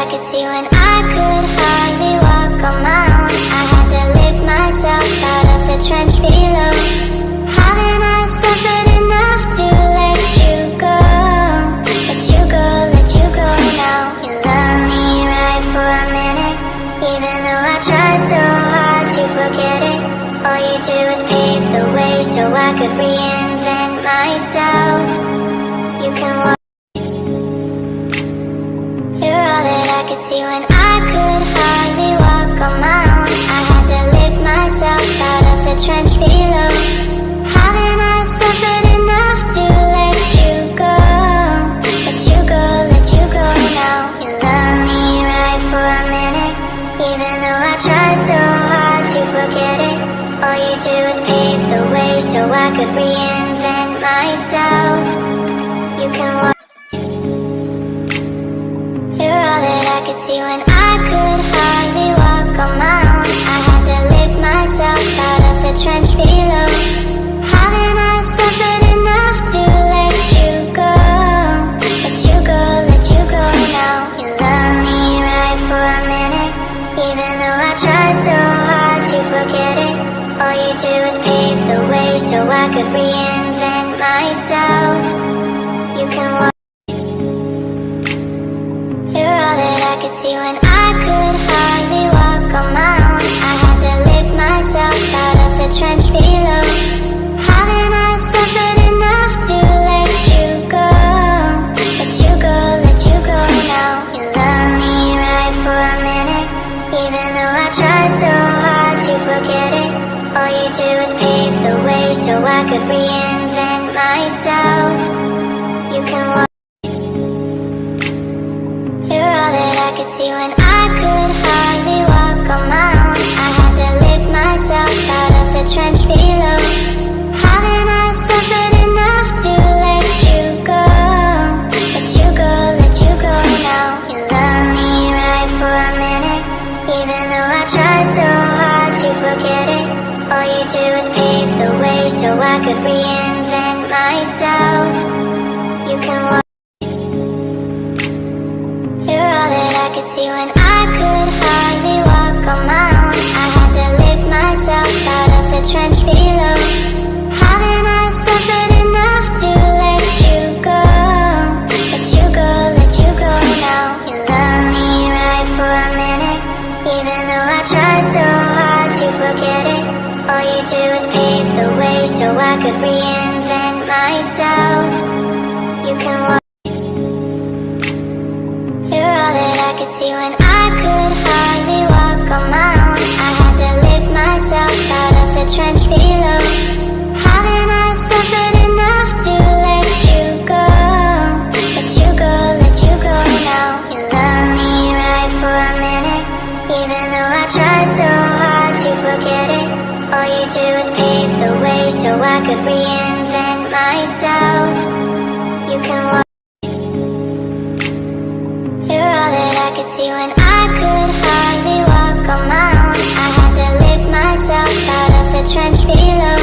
could see when I could hardly walk on my own. I had to lift myself out of the trench below. Haven't I suffered enough to let you go? Let you go, let you go now. You love me right for a minute, even though I tried so hard to forget it. All you do is pave the way so I could reinvent myself. You can walk. You're all that I could see when I could hardly walk on my own. I had to lift myself out of the trench below. Haven't I suffered enough to let you go? Let you go, let you go now. You love me right for a minute, even though I tried so hard to forget it. All you do is pave the way so I could reinvent myself. You can walk. You're all that I could see when I could hardly walk on my own. I had to lift myself out of the trench below. Haven't I suffered enough to let you go? Let you go, let you go now. You love me right for a minute, even though I tried so hard to forget it. All you do is pave the way so I could reinvent myself. You can walk. You're all that I could see when I could hardly walk on my own. I had to lift myself out of the trench below. Haven't I suffered enough to let you go? Let you go, let you go now. You love me right for a minute, even though I tried so hard to forget it. All you do is pave the way so I could reinvent myself. You can walk. You're all that I could see when I could hardly walk on my own. I had to lift myself out of the trench below. Haven't I suffered enough to let you go? Let you go, let you go now. You love me right for a minute, even though I tried so hard to forget it. All you do is pave the way so I could reinvent myself. You can walk. You're all that I could see when I could hardly walk on my own. I had to lift myself out of the trench below. Haven't I suffered enough to let you go? Let you go, let you go now. You love me right for a minute, even though I tried so hard to forget it. All you do is pave the way so I could reinvent myself. You can walk. You're all that I could see when I could hardly walk on my own. I had to lift myself out of the trench below. Haven't I suffered enough to let you go? Let you go, let you go now. You love me right for a minute, even though I tried so hard to forget it. All you do is pave the way so I could reinvent myself. You can walk. You're all that I could see when I could hardly walk on my own. I had to lift myself out of the trench below.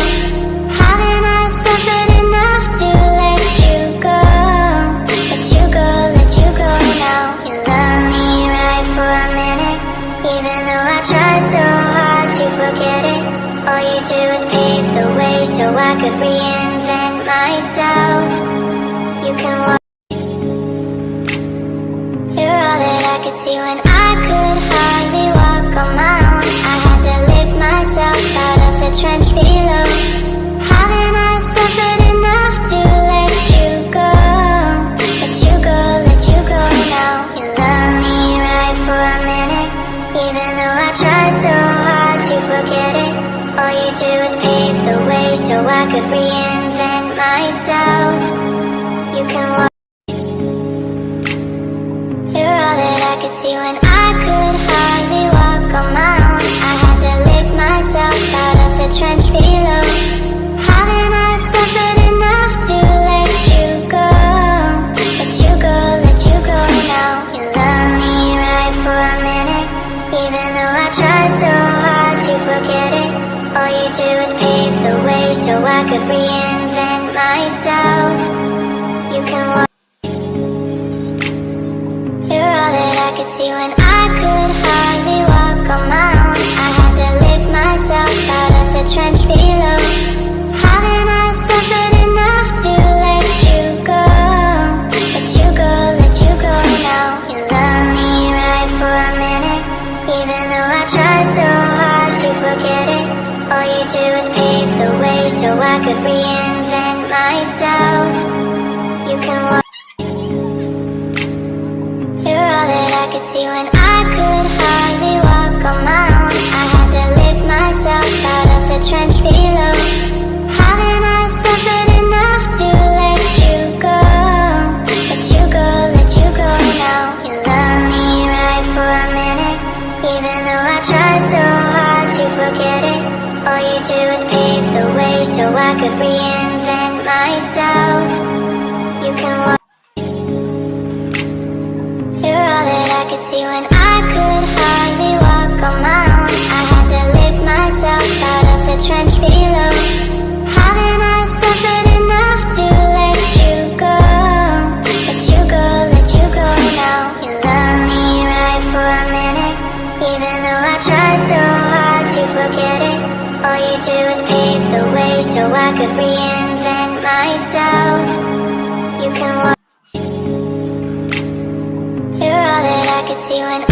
Haven't I suffered enough to let you go? Let you go, let you go now. You love me right for a minute, even though I tried so hard to forget it. All you do is pave the way so I could reinvent myself. You can walk. You're all that I could see when I could hardly walk on my own. I had to lift myself out of the trench below. Haven't I suffered enough to let you go? Let you go, let you go now. You love me right for a minute, even though I tried so hard to forget it. All you do is pave the way so I could reinvent myself. You can walk. You're all that I could see when I could hardly walk on my own. I had to lift myself out of the trench below. Haven't I suffered enough to let you go? Let you go, let you go now. You love me right for a minute, even though I tried so hard to forget it. All you do is pave the way so I could reinvent myself. You can walk. You're all that I could see see when I could hardly walk on my own. I had to lift myself out of the trench below. Haven't I suffered enough to let you go? Let you go, let you go now. You love me right for a minute, even though I tried so hard to forget it. All you do is pave the way so I could reinvent myself. You can walk. You're all that I could see when I could hardly walk on my own. I had to lift myself out of the trench below. Haven't I suffered enough to let you go? Let you go, let you go now. You love me right for a minute, even though I tried so hard to forget it. All you do is pave the way so I could reinvent myself. You can walk. You're all that I could see when I could hardly walk on my own. I had to lift myself out of the trench below. Haven't I suffered enough to let you go? Let you go, let you go now. You love me right for a minute, even though I tried so hard to forget it. All you do is pave the way so I could reinvent myself. You can walk. You're all that I could see when